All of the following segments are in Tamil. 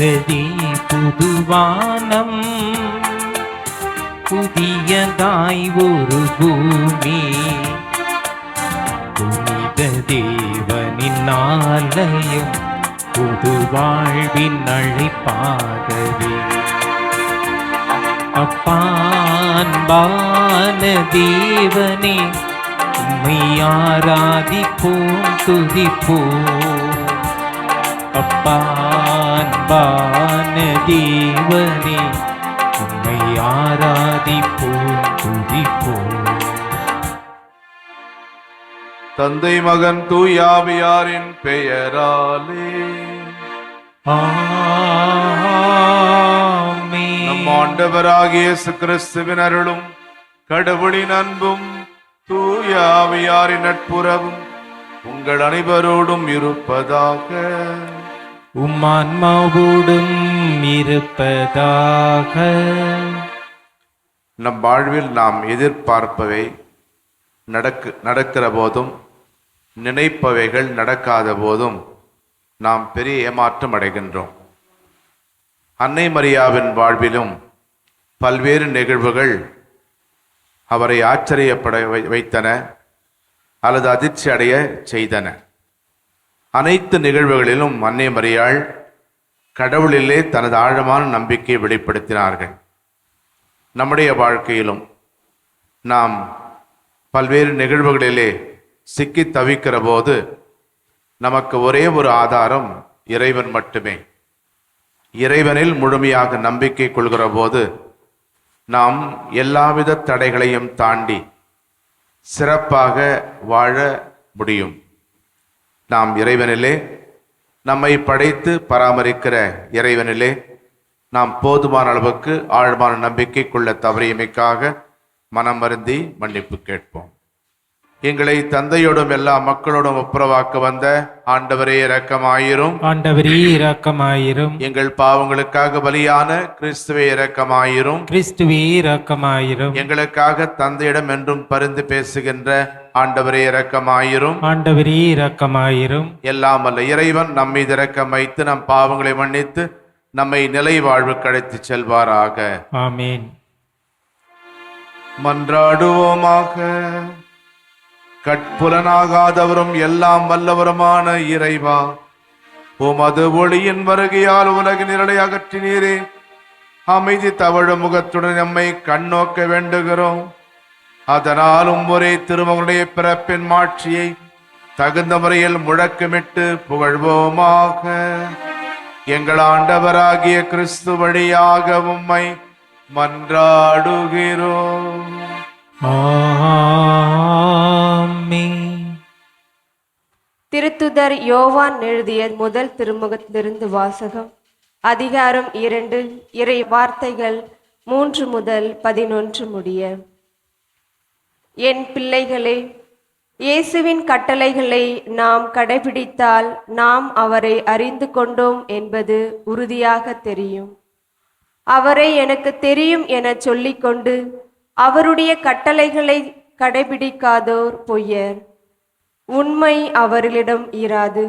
வந்ததே புதுவானம், புதியதாய் ஒரு பூமி, புனித தேவனின் ஆலயம், புது வாழ்வின் அழைப்பாகவே. அப்பான்பான தேவனே, உம்மை ஆராதிப்போம் துதிப்போம். அப்பான்பான தேவனே, உம்மை ஆராதிப்போம் துதிப்போம். தந்தை மகன் தூயாவியாரின் பெயராலே ஆமென். நம் ஆண்டவராகிய இயேசு கிறிஸ்துவின் அருளும் கடவுளின் அன்பும் தூயாவியாரின் நட்புறவும் உங்கள் அனைவரோடும் இருப்பதாக. உம் ஆன்மாவோடும் இருப்பதாக. நம் வாழ்வில் நாம் எதிர்பார்ப்பவை நடக்கிற போதும், நினைப்பவைகள் நடக்காத போதும் நாம் பெரிய ஏமாற்றம் அடைகின்றோம். அன்னை மரியாவின் வாழ்விலும் பல்வேறு நிகழ்வுகள் அவரை ஆச்சரியப்பட வைத்தன அல்லது அதிர்ச்சி அடைய செய்தன. அனைத்து நிகழ்வுகளிலும் அன்னை மரியாள் கடவுளிலே தனது ஆழமான நம்பிக்கையை வெளிப்படுத்தினார்கள். நம்முடைய வாழ்க்கையிலும் நாம் பல்வேறு நிகழ்வுகளிலே சிக்கி தவிக்கிற போது நமக்கு ஒரே ஒரு ஆதாரம் இறைவன் மட்டுமே. இறைவனில் முழுமையாக நம்பிக்கை கொள்கிற போது நாம் எல்லாவித தடைகளையும் தாண்டி சிறப்பாக வாழ முடியும். நாம் இறைவனிலே, நம்மை படைத்து பராமரிக்கிற இறைவனிலே நாம் போதுமான அளவுக்கு ஆழமான நம்பிக்கை கொள்ள தவறியமைக்காக மனம் வருந்தி மன்னிப்பு கேட்போம். எங்களை தந்தையோடும் எல்லா மக்களோடும் ஒப்புரவாக்க வந்த ஆண்டவரே இரக்கமாயிரும். ஆண்டவரே இரக்கமாயிரும். எங்கள் பாவங்களுக்காக பலியான கிறிஸ்துவே இரக்கமாயிரும். கிறிஸ்துவே இரக்கமாயிரும். எங்களுக்காக தந்தையிடம் என்றும் பரிந்து பேசுகின்ற ஆண்டவரே இரக்கமாயிரும். ஆண்டவரே இரக்கமாயிரும். எல்லாம் அல்ல இறைவன் நம்மீது இரக்கம் வைத்து நம் பாவங்களை மன்னித்து நம்மை நிலை வாழ்வுக்கு அழைத்து செல்வாராக. ஆமீன். மன்றாடுவோமாக. கட்புலனாகாதவரும் எல்லாம் வல்லவருமான இறைவா, உமது ஒளியின் வருகையால் உலகின் இருளை அகற்றினீரே. அமைதி தவழும் முகத்துடன் நம்மை கண்ணோக்க வேண்டுகிறோம். அதனால் ஒரே திருமகனுடைய பிறப்பின் மாட்சியை தகுந்த முறையில் முழக்கமிட்டு புகழ்வோமாக. எங்கள் ஆண்டவராகிய கிறிஸ்து வழியாக உம்மை மன்றாடுகிறோம். திருத்துதர் யோவான் எழுதிய முதல் திருமுகத்திலிருந்து வாசகம். அதிகாரம் 2, இறை வார்த்தைகள் 3 முதல் 11 முடிய. என் பிள்ளைகளே, இயேசுவின் கட்டளைகளை நாம் கடைபிடித்தால் நாம் அவரை அறிந்து கொண்டோம் என்பது உறுதியாக தெரியும். அவரை எனக்கு தெரியும் என சொல்லிக்கொண்டு அவருடைய கட்டளைகளை கடைபிடிக்காதோர் பொய்யர். உண்மை அவர்களிடம் இராது.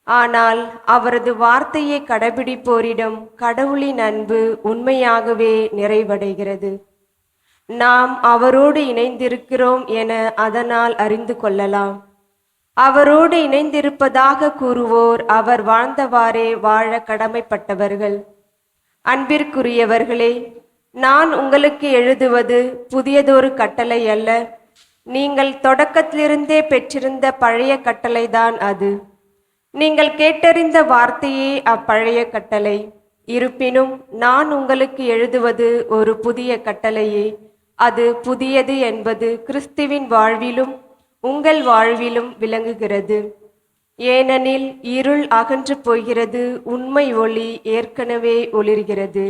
ஆனால் அவரது வார்த்தையை கடைபிடிப்போரிடம் கடவுளின் அன்பு உண்மையாகவே நிறைவடைகிறது. நாம் அவரோடு இணைந்திருக்கிறோம் என அதனால் அறிந்து கொள்ளலாம். அவரோடு இணைந்திருப்பதாக கூறுவோர் அவர் வாழ்ந்தவாறே வாழ கடமைப்பட்டவர்கள். அன்பிற்குரியவர்களே, நான் உங்களுக்கு எழுதுவது புதியதொரு கட்டளை அல்ல. நீங்கள் தொடக்கத்திலிருந்தே பெற்றிருந்த பழைய கட்டளைதான் அது. நீங்கள் கேட்டறிந்த வார்த்தையே அப்பழைய கட்டளை. இருப்பினும் நான் உங்களுக்கு எழுதுவது ஒரு புதிய கட்டளையே. அது புதியது என்பது கிறிஸ்துவின் வாழ்விலும் உங்கள் வாழ்விலும் விளங்குகிறது. ஏனெனில் இருள் அகன்று போகிறது, உண்மை ஒளி ஏற்கனவே ஒளிர்கிறது.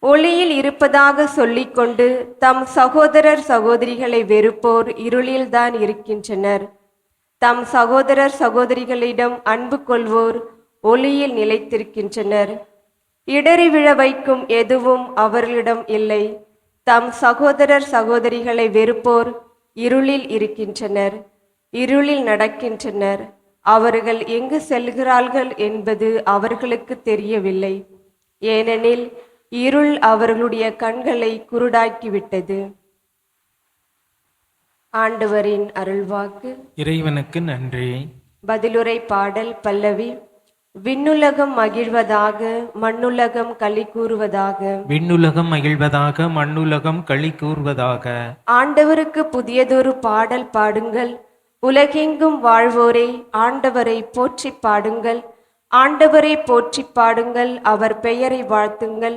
ஒளியில் இருப்பதாக சொல்லிக்கொண்டு தம் சகோதரர் சகோதரிகளை வெறுப்போர் இருளில்தான் இருக்கின்றனர். தம் சகோதரர் சகோதரிகளிடம் அன்பு கொள்வோர் ஒளியில் நிலைத்திருக்கின்றனர். இடறி விழ வைக்கும் எதுவும் அவர்களிடம் இல்லை. தம் சகோதரர் சகோதரிகளை வெறுப்போர் இருளில் இருக்கின்றனர், இருளில் நடக்கின்றனர். அவர்கள் எங்கு செல்கிறார்கள் என்பது அவர்களுக்கு தெரியவில்லை. ஏனெனில் இருள் அவர்களுடைய கண்களை குருடாக்கிவிட்டது. ஆண்டவரின் அருள்வாக்கு. இறைவனுக்கு நன்றி. பதிலுரை பாடல் பல்லவி. விண்ணுலகம் மகிழ்வதாக மண்ணுலகம் களி கூறுவதாக. விண்ணுலகம் மகிழ்வதாக மண்ணுலகம் களி கூறுவதாக. ஆண்டவருக்கு புதியதொரு பாடல் பாடுங்கள். உலகெங்கும் வாழ்வோரே ஆண்டவரை போற்றி பாடுங்கள். ஆண்டவரை போற்றி பாடுங்கள். அவர் பெயரை வாழ்த்துங்கள்.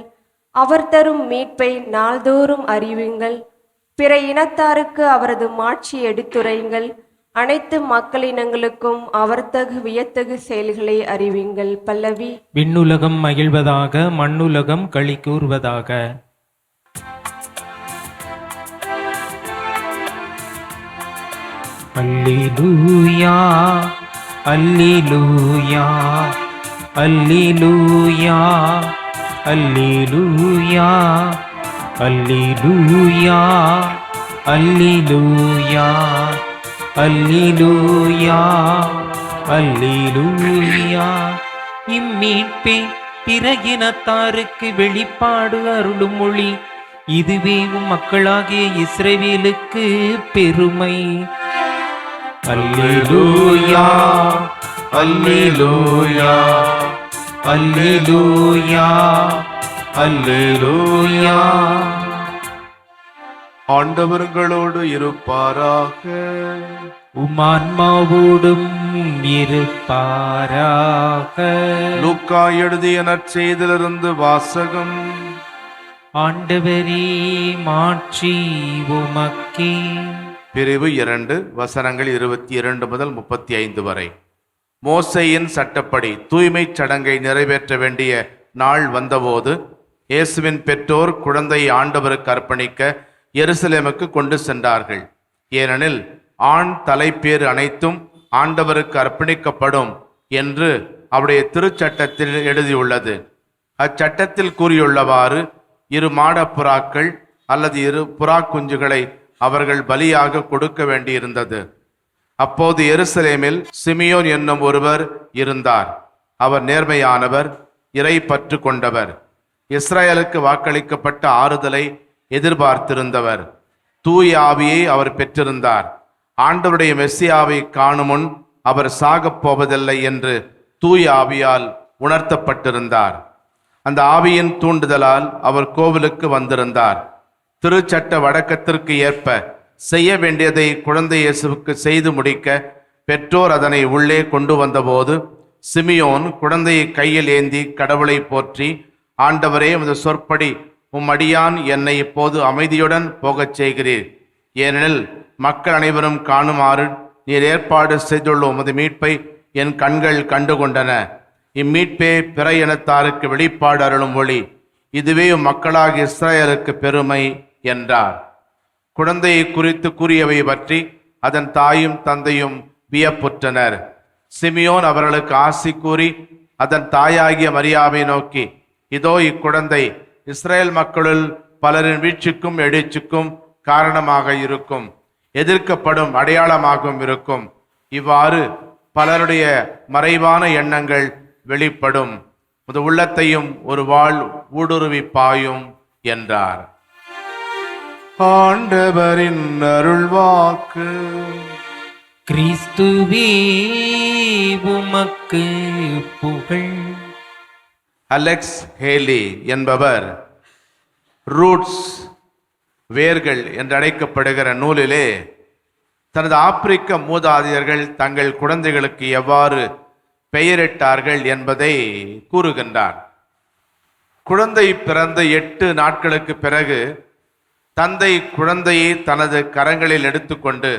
அவர் தரும் மீட்பை நாள்தோறும் அறிவியுங்கள். பிற இனத்தாருக்கு அவரது மாட்சி எடுத்துரையுங்கள். அனைத்து மக்களினங்களுக்கும் அவர்தகு வியத்தகு செயல்களை அறிவிங்கள். பல்லவி. விண்ணுலகம் மகிழ்வதாக மண்ணுலகம் களி கூறுவதாக. அல்லேலூயா அல்லேலூயா அல்லேலூயா அல்லேலூயா அல்லேலூயா அல்லேலூயா அல்லேலூயா அல்லேலூயா. இம்மீட்பே பிற இனத்தாருக்கு வெளிப்பாடு அருளும் மொழி. இதுவே உம் மக்களாகிய இஸ்ரவேலுக்கு பெருமை. அல்லேலூயா அல்லேலூயா அல்லேலூயா அல்லேலூயா. ஆண்டவர்களோடு இருப்பாராக. உமான்மாவோடும் இருப்பாராக. லூக்கா எழுதிய நற்செய்தியிலிருந்து வாசகம். ஆண்டவரே மாட்சி உமக்கே. பிரிவு 2 வசனங்கள் 22 முதல் 35 வரை. மோசேயின் சட்டப்படி தூய்மைச் சடங்கை நிறைவேற்ற வேண்டிய நாள் வந்தபோது இயேசுவின் பெற்றோர் குழந்தையை ஆண்டவருக்கு அர்ப்பணிக்க எருசலேமுக்கு கொண்டு சென்றார்கள். ஏனெனில் ஆண் தலைப்பேறு அனைத்தும் ஆண்டவருக்கு அர்ப்பணிக்கப்படும் என்று அவருடைய திருச்சட்டத்தில் எழுதியுள்ளது. அச்சட்டத்தில் கூறியுள்ளவாறு 2 மாடப்புறாக்கள் அல்லது 2 புறா குஞ்சுகளை அவர்கள் பலியாக கொடுக்க வேண்டியிருந்தது. அப்போது எருசலேமில் சிமியோன் என்னும் ஒருவர் இருந்தார். அவர் நேர்மையானவர், இறை பற்று கொண்டவர், இஸ்ரவேலுக்கு வாக்களிக்கப்பட்ட ஆறுதலை எதிர்பார்த்திருந்தவர். தூய ஆவியை அவர் பெற்றிருந்தார். ஆண்டவருடைய மெஸ்ஸியாவை காணும் முன் அவர் சாகப் போவதில்லை என்று தூய ஆவியால் உணர்த்தப்பட்டிருந்தார். அந்த ஆவியின் தூண்டுதலால் அவர் கோவிலுக்கு வந்திருந்தார். திருச்சட்ட வழக்கத்திற்கு ஏற்ப செய்ய வேண்டியதை குழந்தை இயேசுவுக்கு செய்து முடிக்க பெற்றோர் அதனை உள்ளே கொண்டு வந்தபோது சிமியோன் குழந்தையை கையில் ஏந்தி கடவுளை போற்றி, ஆண்டவரே, உமது சொற்படி உம் அடியான் என்னை இப்போது அமைதியுடன் போகச் செய்கிறீர். ஏனெனில் மக்கள் அனைவரும் காணுமாறு நீர் ஏற்பாடு செய்துள்ள உமது மீட்பை என் கண்கள் கண்டுகொண்டன. இம்மீட்பே பிற இனத்தாருக்கு வெளிப்பாடு அருளும் ஒளி. இதுவே மக்களாகிய இஸ்ரவேலுக்கு பெருமை என்றார். குழந்தையை குறித்து கூறியவை பற்றி அதன் தாயும் தந்தையும் வியப்புற்றனர். சிமியோன் அவர்களுக்கு ஆசி கூறி அதன் தாயாகிய மரியாவை நோக்கி, இதோ இக்குழந்தை இஸ்ரேல் மக்களுள் பலரின் வீழ்ச்சிக்கும் எழுச்சிக்கும் காரணமாக இருக்கும், எதிர்க்கப்படும் அடையாளமாகவும் இருக்கும். இவ்வாறு பலருடைய மறைவான எண்ணங்கள் வெளிப்படும். முது உள்ளத்தையும் ஒரு வாள் ஊடுருவி பாயும் என்றார். ஆண்டவரின் அருள்வாக்கு. கிறிஸ்துவே உமக்கு புகழ். அலெக்ஸ் ஹேலி என்பவர் ரூட்ஸ் வேர்கள் என்றழைக்கப்படுகிற நூலிலே தனது ஆப்பிரிக்க மூதாதையர்கள் தங்கள் குழந்தைகளுக்கு எவ்வாறு பெயரிட்டார்கள் என்பதை கூறுகின்றார். குழந்தை பிறந்த 8 நாட்களுக்கு பிறகு தந்தை குழந்தையை தனது கரங்களில் எடுத்துக்கொண்டு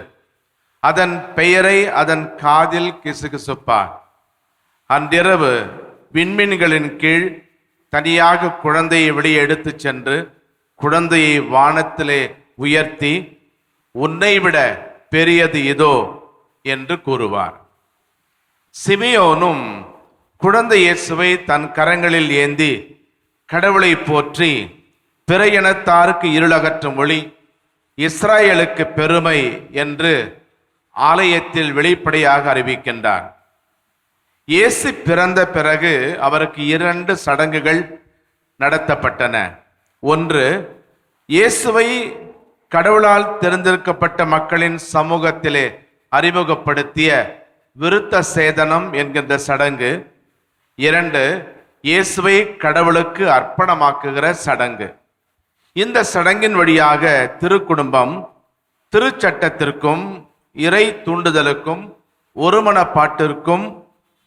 அதன் பெயரை அதன் காதில் கிசுகிசுப்பார். அன்றிரவு விண்மீன்களின் கீழ் தனியாக குழந்தையை வெளியே எடுத்துச் சென்று குழந்தையை வானத்திலே உயர்த்தி, உன்னை விட பெரியது இதோ என்று கூறுவார். சிமியோனும் குழந்தை இயேசுவை தன் கரங்களில் ஏந்தி கடவுளை போற்றி, பிற இனத்தாருக்கு இருளகற்றும் ஒளி, இஸ்ரவேலுக்கு பெருமை என்று ஆலயத்தில் வெளிப்படையாக அறிவிக்கின்றார். இயேசு பிறந்த பிறகு அவருக்கு 2 சடங்குகள் நடத்தப்பட்டன. ஒன்று, இயேசுவை கடவுளால் தேர்ந்தெடுக்கப்பட்ட மக்களின் சமூகத்திலே அறிமுகப்படுத்திய விருத்த சேதனம் என்கின்ற சடங்கு. 2, இயேசுவை கடவுளுக்கு அர்ப்பணமாக்குகிற சடங்கு. இந்த சடங்கின் வழியாக திருக்குடும்பம் திருச்சட்டத்திற்கும் இறை தூண்டுதலுக்கும் ஒருமனப்பாட்டிற்கும்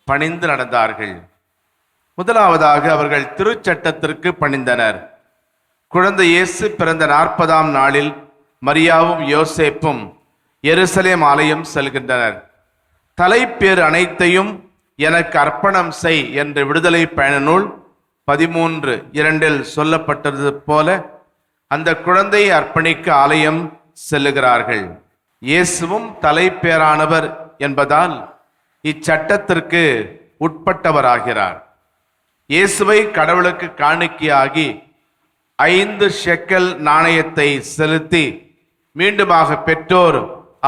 பணிந்து நடந்தார்கள். முதலாவதாக அவர்கள் திருச்சட்டத்திற்கு பணிந்தனர். குழந்தை இயேசு பிறந்த 40ஆம் நாளில் மரியாவும் யோசேப்பும் எருசலேம் ஆலயம் செல்கின்றனர். தலைப்பேறு அனைத்தையும் எனக்கு அர்ப்பணம் செய் என்ற விடுதலை பயண நூல் 13:2 சொல்லப்பட்டது போல அந்த குழந்தையை அர்ப்பணிக்க ஆலயம் செல்லுகிறார்கள். இயேசுவும் தலைப்பேரானவர் என்பதால் இச்சட்டத்திற்கு உட்பட்டவராகிறார். இயேசுவை கடவுளுக்கு காணிக்கையாகி 5 ஷெக்கல் நாணயத்தை செலுத்தி மீண்டுமாக பெற்றோர்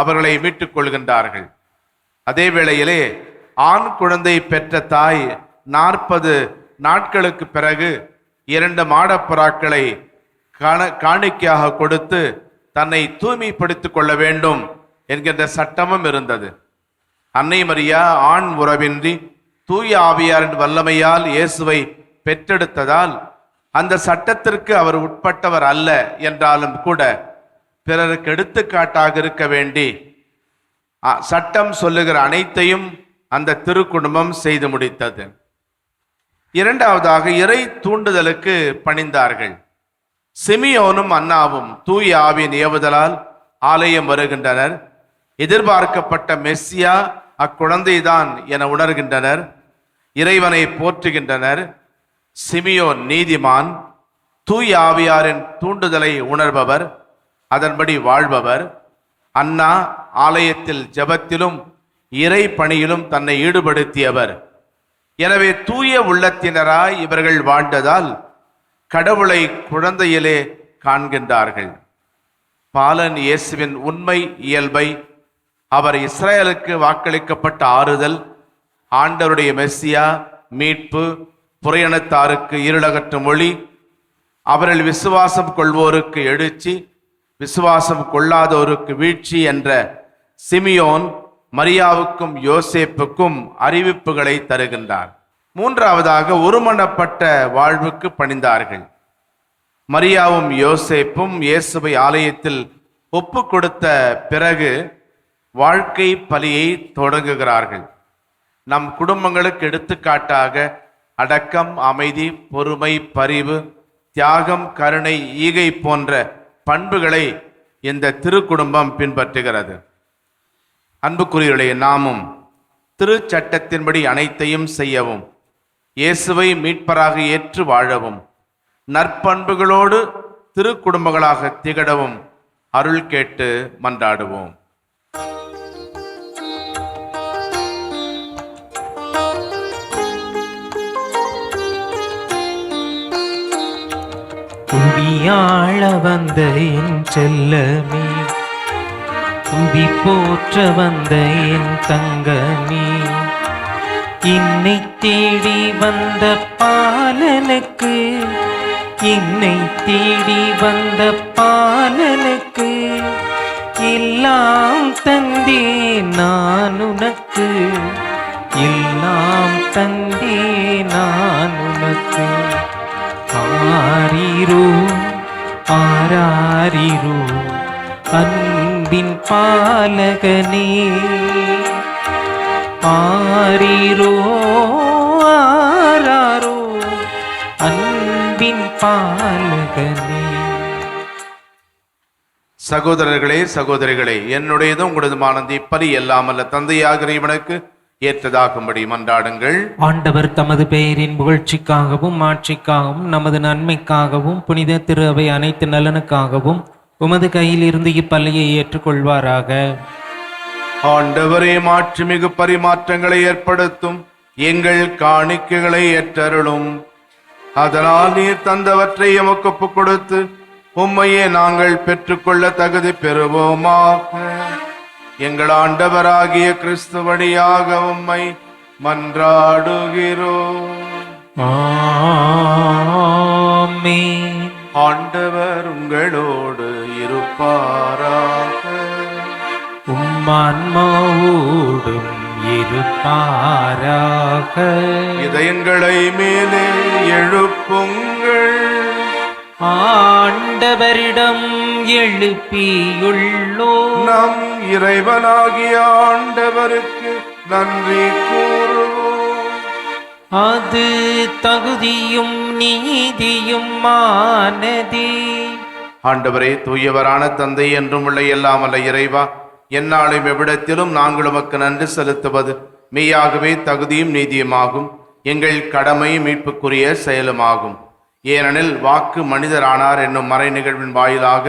அவர்களை மீட்டுக் கொள்கின்றார்கள். அதே வேளையிலே ஆண் குழந்தை பெற்ற தாய் 40 நாட்களுக்கு பிறகு 2 மாடப்புறாக்களை காணிக்கையாக கொடுத்து தன்னை தூய்மைப்படுத்திக் கொள்ள வேண்டும் என்கின்ற சட்டமும் இருந்தது. அன்னை மரியா ஆண் உறவின்றி தூய ஆவியாரின் வல்லமையால் இயேசுவை பெற்றெடுத்ததால் அந்த சட்டத்திற்கு அவர் உட்பட்டவர் அல்ல என்றாலும் கூட பிறருக்கு எடுத்துக்காட்டாக இருக்க வேண்டி சட்டம் சொல்லுகிற அனைத்தையும் அந்த திருக்குடும்பம் செய்து முடித்தது. இரண்டாவதாக இறை தூண்டுதலுக்கு பணிந்தார்கள். சிமியோனும் அன்னாவும் தூய ஆவியின் ஏவுதலால் ஆலயம் வருகின்றனர். எதிர்பார்க்கப்பட்ட மெஸ்ஸியா அக்குழந்தைதான் என உணர்கின்றனர். இறைவனை போற்றுகின்றனர். சிமியோன் நீதிமான், தூய ஆவியாரின் தூண்டுதலை உணர்பவர், அதன்படி வாழ்பவர். அன்னா ஆலயத்தில் ஜெபத்திலும் இறை பணியிலும் தன்னை ஈடுபடுத்தியவர். எனவே தூய உள்ளத்தினராய் இவர்கள் வாழ்ந்ததால் கடவுளை குழந்தையிலே காண்கின்றார்கள். பாலன் இயேசுவின் உண்மை இயல்பை, அவர் இஸ்ரேலுக்கு வாக்களிக்கப்பட்ட ஆறுதல், ஆண்டவருடைய மெஸ்ஸியா, மீட்பு, புறையணத்தாருக்கு இருளகற்றும் ஒளி, அவரில் விசுவாசம் கொள்வோருக்கு எழுச்சி, விசுவாசம் கொள்ளாதோருக்கு வீழ்ச்சி என்ற சிமியோன் மரியாவுக்கும் யோசேப்புக்கும் அறிவிப்புகளை தருகின்றார். மூன்றாவதாக ஒருமனப்பட்ட வாழ்வுக்கு பணிந்தார்கள். மரியாவும் யோசேப்பும் இயேசுவை ஆலயத்தில் ஒப்பு கொடுத்த பிறகு வாழ்க்கை பலியை தொடங்குகிறார்கள். நம் குடும்பங்களுக்கு எடுத்துக்காட்டாக அடக்கம், அமைதி, பொறுமை, பரிவு, தியாகம், கருணை, ஈகை போன்ற பண்புகளை இந்த திருக்குடும்பம் பின்பற்றுகிறது. அன்புக்குரியவர்களே, நாமும் திருச்சட்டத்தின்படி அனைத்தையும் செய்யவும், இயேசுவை மீட்பராக ஏற்று வாழவும், நற்பண்புகளோடு திருக்குடும்பங்களாக திகழவும் அருள் கேட்டு மன்றாடுவோம். குடியாள வந்த என் செல்லமே, குடி போற்ற வந்த என் தங்கமே, என்னை தேடி வந்த பாலனுக்கு, என்னை தேடி வந்த பாலனுக்கு எல்லாம் தந்தேன் நான் உனக்கு, எல்லாம் தந்தேன் நான் உனக்கு. ஆரீரோ ஆராரீரோ அன்பின் பாலகனே, ஆரீரோ ஆராரோ அன்பின் பாலகனே. சகோதரர்களே, சகோதரிகளே, என்னுடையதும் உங்களதுமானது இப்பலி எல்லாமல்ல தந்தையாக இறைவனுக்கு ஏற்றதாகும்படி மன்றாடுங்கள். ஆண்டவர் தமது பெயரின் புகழ்ச்சிக்காகவும் மாட்சிக்காகவும் நமது நன்மைக்காகவும் புனித திரு அவை அனைத்து நலனுக்காகவும் உமது கையில் இருந்து இப்பலியை ஏற்றுக்கொள்வாராக. ஆண்டவரே, மாட்சிமிகு பரிமாற்றங்களை ஏற்படுத்தும் எங்கள் காணிக்கைகளை ஏற்றருளும். அதனால் நீர் தந்தவற்றை எமக்கு ஒப்புக் கொடுத்து உம்மையே நாங்கள் பெற்றுக்கொள்ள தகுதி பெறுவோமாக. எங்கள் ஆண்டவராகிய கிறிஸ்து வழியாக உம்மை மன்றாடுகிறோம். ஆமென். ஆண்டவர் உங்களோடு இருப்பாராக. உம்மான்மாவோடும் இருப்பாராக. இதயங்களை மேலே எழுப்புங்கள். ஆண்டவரிடம் எழுப்பியுள்ளோ நம் இறைவனாகிய ஆண்டவருக்கு நன்றி கூறுவோம். அது தகுதியும் நீதியும் ஆனதே. ஆண்டவரே, தூயவரான தந்தை என்றும் உள்ள எல்லாம் அல்ல இறைவா, எந்நாளும் எவ்விடத்திலும் நாங்கள் உமக்கு நன்றி செலுத்துவது மெய்யாகவே தகுதியும் நீதியுமாகும். எங்கள் கடமை மீட்புக்குரிய செயலுமாகும். ஏனெனில் வாக்கு மனிதரானார் என்னும் மறை நிகழ்வின் வாயிலாக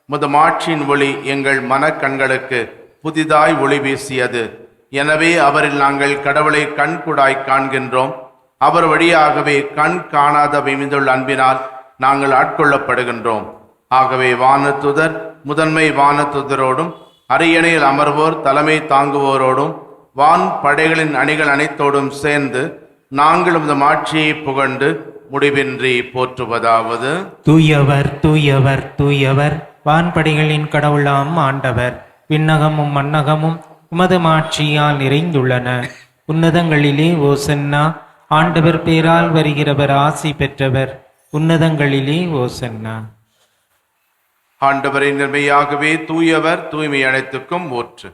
முதமாட்சியின் ஒளி எங்கள் மனக்கண்களுக்கு புதிதாய் ஒளி வீசியது. எனவே அவரில் நாங்கள் கடவுளை கண்கூடாய் காண்கின்றோம். அவர் வழியாகவே கண் காணாத விமிந்துள்ள அன்பினால் நாங்கள் ஆட்கொள்ளப்படுகின்றோம். ஆகவே வானதுதர் முதன்மை வானதுதரோடும் அரியணையில் அமர்வோர் தலைமை தாங்குவோரோடும் வான் படைகளின் அணிகள் அனைத்தோடும் சேர்ந்து நாங்கள் உமது மாட்சியை புகழ்ந்து முடிவின்றி போற்றுவதாவது: தூயவர் தூயவர் தூயவர், வான்படைகளின் கடவுளாம் ஆண்டவர். விண்ணகமும் மண்ணகமும் உமது மாட்சியால் நிறைந்துள்ளன. உன்னதங்களிலே ஓசன்னா. ஆண்டவர் பேரால் வருகிறவர் ஆசி பெற்றவர். உன்னதங்களிலே ஓசன்னா. ஆண்டவரை நிர்மையாகவே தூயவர், தூய்மை அனைத்துக்கும் ஊற்று.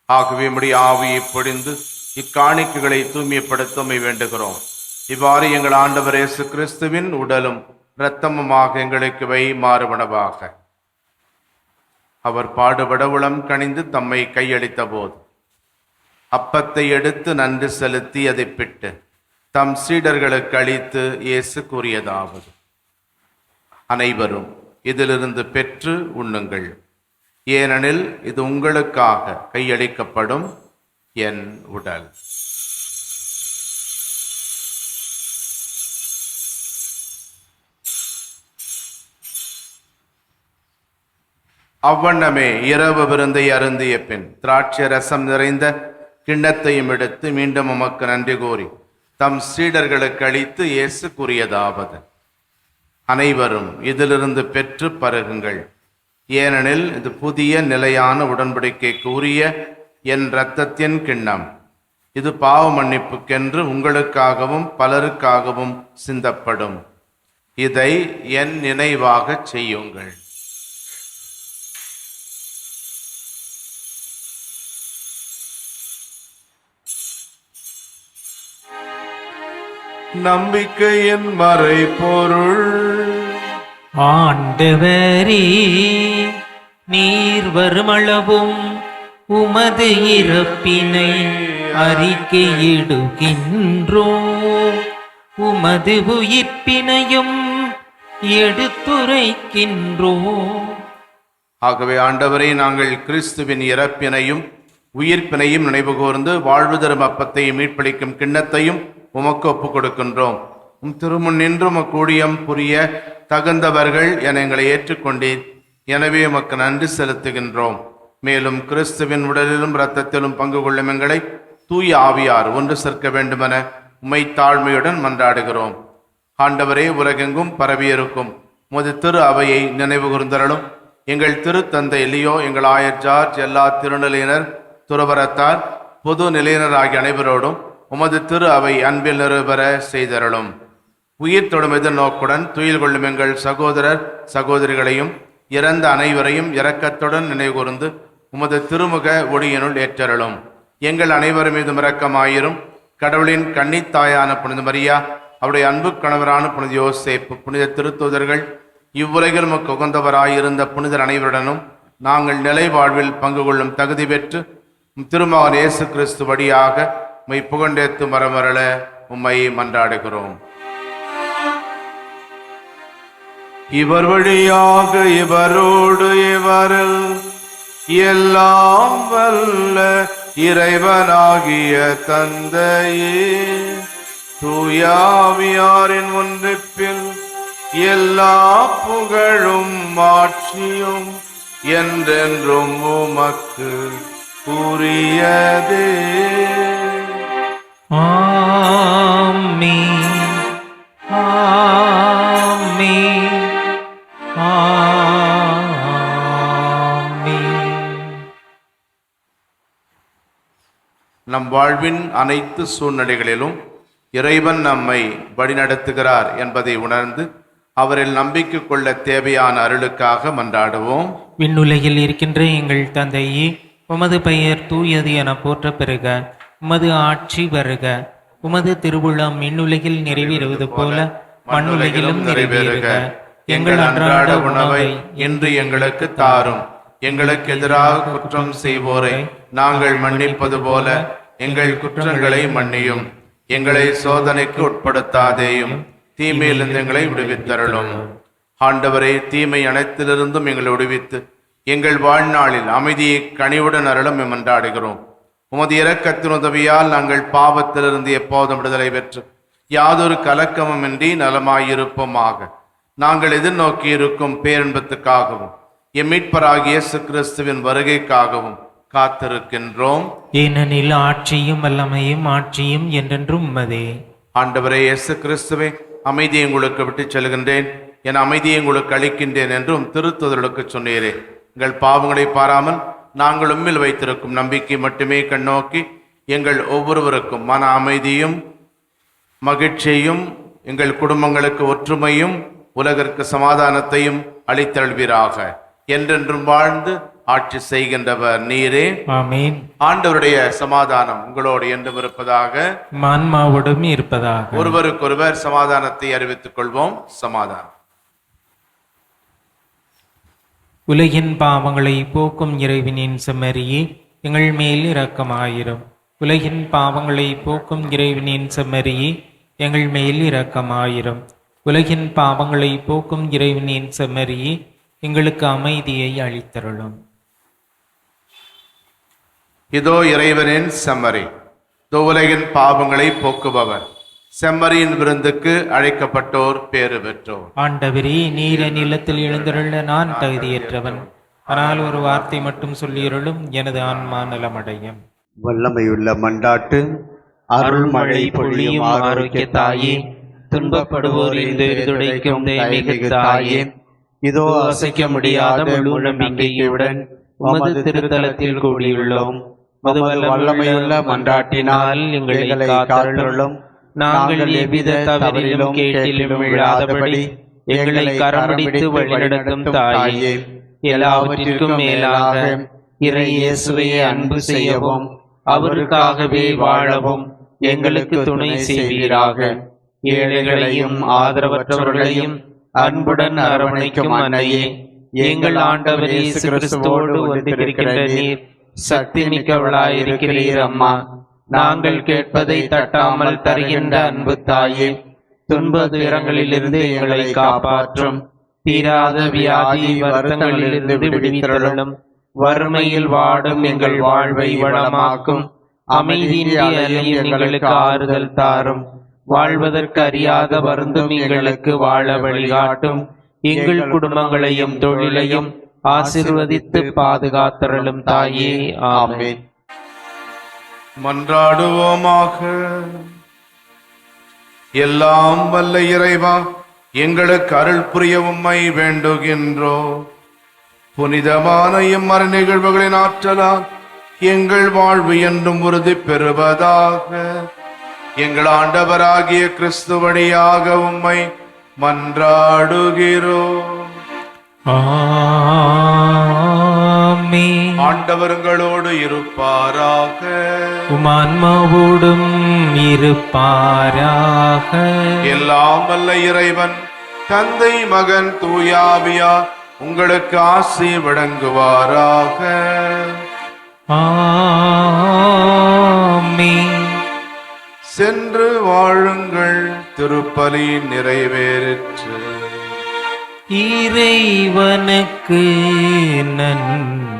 ஆகவே உம்முடைய ஆவியை பொழிந்து இக்காணிக்கைகளை தூய்மைப்படுத்த வேண்டுகிறோம். இவ்வாறு எங்கள் ஆண்டவர் இயேசு கிறிஸ்துவின் உடலும் இரத்தமுமாக எங்களுக்கு வை மாறுவனவாக. அவர் பாடுபட உளம் கனிந்து தம்மை கையளித்த போது அப்பத்தை எடுத்து நன்றி செலுத்தி அதை பிட்டு தம் சீடர்களுக்கு அளித்து இயேசு கூறியதாவது: அனைவரும் இதிலிருந்து பெற்று உண்ணுங்கள். ஏனெனில் இது உங்களுக்காக கையளிக்கப்படும் என் உடல். அவ்வண்ணமே இரவு விருந்தை அருந்திய பின் திராட்சை ரசம் நிறைந்த கிண்ணத்தையும் எடுத்து மீண்டும் உமக்கு நன்றி கூறி தம் சீடர்களுக்கு அளித்து இயேசு கூறியதாவது: அனைவரும் இதிலிருந்து பெற்று பருகுங்கள். ஏனெனில் இது புதிய நிலையான உடன்படிக்கைக்கு உரிய என் இரத்தத்தின் கிண்ணம். இது பாவ மன்னிப்புக்கென்று உங்களுக்காகவும் பலருக்காகவும் சிந்தப்படும். இதை என் நினைவாக செய்யுங்கள். நம்பிக்கையின் மறைபொருள். ஆண்டவரே, நீர் வருமளவும் உமது இறப்பினை அறிக்கையிடுகின்றோம், உமது உயிர்ப்பினையும் எடுத்துரைக்கின்றோம். ஆகவே ஆண்டவரே, நாங்கள் கிறிஸ்துவின் இறப்பினையும் உயிர்ப்பினையும் நினைவு கூர்ந்து வாழ்வு தரும் அப்பத்தையும் மீட்பளிக்கும் கிண்ணத்தையும் உமக்கு ஒப்புக் கொடுக்கின்றோம். திருமுன் நின்று கூடியம் புரிய தகுந்தவர்கள் என எங்களை ஏற்றுக்கொண்டீர். எனவே உமக்கு நன்றி செலுத்துகின்றோம். மேலும் கிறிஸ்துவின் உடலிலும் இரத்தத்திலும் பங்கு கொள்ளும் எங்களை தூய ஆவியார் ஒன்று சேர்க்க வேண்டுமென உம்மை தாழ்மையுடன் மன்றாடுகிறோம். ஆண்டவரே, உலகெங்கும் பரவியிருக்கும் உமது திரு அவையை நினைவு கூர்ந்தருளும். எங்கள் திருத்தந்தை லியோ, எங்கள் ஆயர் ஜார்ஜ், எல்லா திருநிலையினர், துறவரத்தார், பொது நிலையினர் ஆகிய அனைவரோடும் உமது திரு அவை அன்பில் நிறுவர செய்தருளும். உயிர் தொடும் எதிர்நோக்குடன் துயில் கொள்ளும் எங்கள் சகோதரர் சகோதரிகளையும் இறந்த அனைவரையும் இரக்கத்துடன் நினைவுகூர்ந்து உமது திருமுக ஒளியினுள் ஏற்றருளும். எங்கள் அனைவர் மீதும் இரக்கமாயிரும். கடவுளின் கன்னித்தாயான புனித மரியா, அவருடைய அன்பு கணவரான புனித யோசேப்பு, புனித திருத்தூதர்கள், இவ்வுலகில் உமக்கு உகந்தவராயிருந்த புனிதர் அனைவருடனும் நாங்கள் நிலை வாழ்வில் பங்கு கொள்ளும் தகுதி பெற்று திருமகன் இயேசு கிறிஸ்து வழியாக உம்மை புகழ்ந்தேத்து மரமரள உம்மை மன்றாடுகிறோம். இவர் வழியாக இவரோடு இவரில் எல்லாம் வல்ல இறைவனாகிய தந்தையே, தூயாவியாரின் ஒன்றிப்பில் எல்லா புகழும் மாட்சியும் என்றென்றும் உமக்கு உரியதே. ஆமென். ஆமென். ஆமென். நம் வாழ்வின் அனைத்து சூழ்நிலைகளிலும் இறைவன் நம்மை வழிநடத்துகிறார் என்பதை உணர்ந்து அவரில் நம்பிக்கை கொள்ள தேவையான அருளுக்காக மன்றாடுவோம். விண்ணுலகில் இருக்கின்ற எங்கள் தந்தையே, உமது பெயர் தூயது என போற்ற பெறுக. உமது ஆட்சி வருக. உமது திருவுளம் விண்ணுலகில் நிறைவேறுவது போல மண்ணுலகிலும் நிறைவேறுக. எங்கள் அன்றாட உணவை இன்று எங்களுக்கு தாரும். எங்களுக்கு எதிராக குற்றம் செய்வோரை நாங்கள் மன்னிப்பது போல எங்கள் குற்றங்களை மன்னியும். எங்களை சோதனைக்கு உட்படுத்தாதேயும், தீமையிலிருந்து எங்களை விடுவித்தருளும். ஆண்டவரே, தீமை அனைத்திலிருந்தும் எங்களை விடுவித்து எங்கள் வாழ்நாளில் அமைதியை கனிவுடன் அருளும் மன்றாடுகிறோம். உமது இரக்கத்தின் உதவியால் நாங்கள் பாவத்திலிருந்து எப்போதும் விடுதலை பெற்று யாதொரு கலக்கமுமின்றி நலமாயிருப்போமாக. நாங்கள் எதிர்நோக்கி இருக்கும் பேரின்பத்துக்காகவும் எம் மீட்பராகிய இயேசு கிறிஸ்துவின் வருகைக்காகவும் காத்திருக்கின்றோம். ஏனெனில் ஆட்சியும் வல்லமையும் ஆட்சியும் என்றென்றும் உமதே. ஆண்டவரே இயேசு கிறிஸ்துவே, அமைதியை உங்களுக்கு விட்டுச் செல்கின்றேன், என் அமைதியை உங்களுக்கு அளிக்கின்றேன் என்றும் திருத்துதலுக்கு சொன்னீரே. எங்கள் பாவங்களை பாராமல் நாங்கள் உம்மில் வைத்திருக்கும் நம்பிக்கை மட்டுமே கண்ணோக்கி எங்கள் ஒவ்வொருவருக்கும் மன அமைதியும் மகிழ்ச்சியையும், எங்கள் குடும்பங்களுக்கு ஒற்றுமையும் உலகிற்கு சமாதானத்தையும் அளித்தருள்வீராக. என்றென்றும் வாழ்ந்து ஆட்சி செய்கின்றவர் நீரே. ஆமென். ஆண்டவருடைய சமாதானம் உங்களோடு என்றும் இருப்பதாக, ஆன்மாவோடும் இருப்பதாக. ஒருவருக்கொருவர் சமாதானத்தை அறிவித்துக் கொள்வோம். சமாதானம். உலகின் பாவங்களை போக்கும் இறைவனின் செம்மறியே, எங்கள் மேல் இரக்கமாயிரும். உலகின் பாவங்களை போக்கும் இறைவனின் செம்மறியே, எங்கள் மேல் இரக்கமாயிரும். உலகின் பாவங்களை போக்கும் இறைவனின் செம்மறியே, எங்களுக்கு அமைதியை அளித்தருளும். இதோ இறைவனின் செம்மறி, இதோ உலகின் பாவங்களை போக்குபவர். செம்மறியின் விருந்துக்கு அழைக்கப்பட்டோர் பேறு பெற்றோர். ஆண்டவரே, நீர நிலத்தில் எழுந்தருள நான் தகுதியற்றவன். ஆனால் ஒரு வார்த்தை மட்டும் சொல்லியருளும், எனது ஆன்மா நலமடையும். வல்லமையுள்ள மண்டாட்டு அருள்மழை பொழியும் ஆரோக்கிய தாயே, துன்பப்படுவோரின் துடைக்கும் தெய்வீக தாயே, இதோ அசைக்க முடியாத முழு நம்பிக்கையுடன் உமது திருத்தலத்தில் கூடியுள்ளோம். உமது வல்லமையுள்ள மன்றாட்டினால் எங்களை காத்தருளும். நாங்கள் எவ்வித தவறிலும் கேட்டிலும் விழாதபடி எங்களை கரம்பிடித்து வழிநடத்தும் தாயே, எல்லாவற்றிற்கும் மேலாக இறை இயேசுவையே அன்பு செய்யவும் அவருக்காகவே வாழவும் எங்களுக்கு துணை செய்வீராக. ஏழைகளையும் ஆதரவற்றவர்களையும் அன்புடன் அரவணைக்கும் அன்னையே, எங்கள் ஆண்டவர் இயேசு கிறிஸ்துவோடு ஒன்றிருக்கின்ற நீர் சக்தி மிக்கவளாயிருக்கிறீர் அம்மா. நாங்கள் கேட்பதை தட்டாமல் தருகின்ற அன்பு தாயே, துன்ப துயரங்களிலிருந்து எங்களை காப்பாற்றும். தீராத வியாதி வருத்தங்களிலிருந்து விடுவித்தருளும். வறுமையில் வாடும் எங்கள் வாழ்வை வளமாக்கும். அமைதியின்றி அலையும் எங்களுக்கு ஆறுதல் தாரும். வாழ்வதற்கு அறியாத வருந்தும் எங்களுக்கு வாழ வழிகாட்டும். எங்கள் குடும்பங்களையும் தொழிலையும் ஆசீர்வதித்து பாதுகாத்தருளும் தாயே. ஆமென். மன்றாடுவோமாக. எல்லாம் வல்ல இறைவா, எங்களுக்கு அருள் புரிய உம்மை வேண்டுகின்றோம். புனிதமான இம்மறை நிகழ்வுகளின் ஆற்றலால் எங்கள் வாழ்வு என்றும் உறுதி பெறுவதாக. எங்கள் ஆண்டவராகிய கிறிஸ்து வழியாக உம்மை மன்றாடுகிறோம். ஆமென். ஆண்டவர்களோடு இருப்பாராக. உம் ஆன்மாவோடும் இருப்பாராக. எல்லாம் வல்ல இறைவன் தந்தை மகன் தூயாவியார் உங்களுக்கு ஆசி வழங்குவாராக. ஆமென். சென்று வாழுங்கள், திருப்பலி நிறைவேறிற்று. இறைவனுக்கு நன்றி.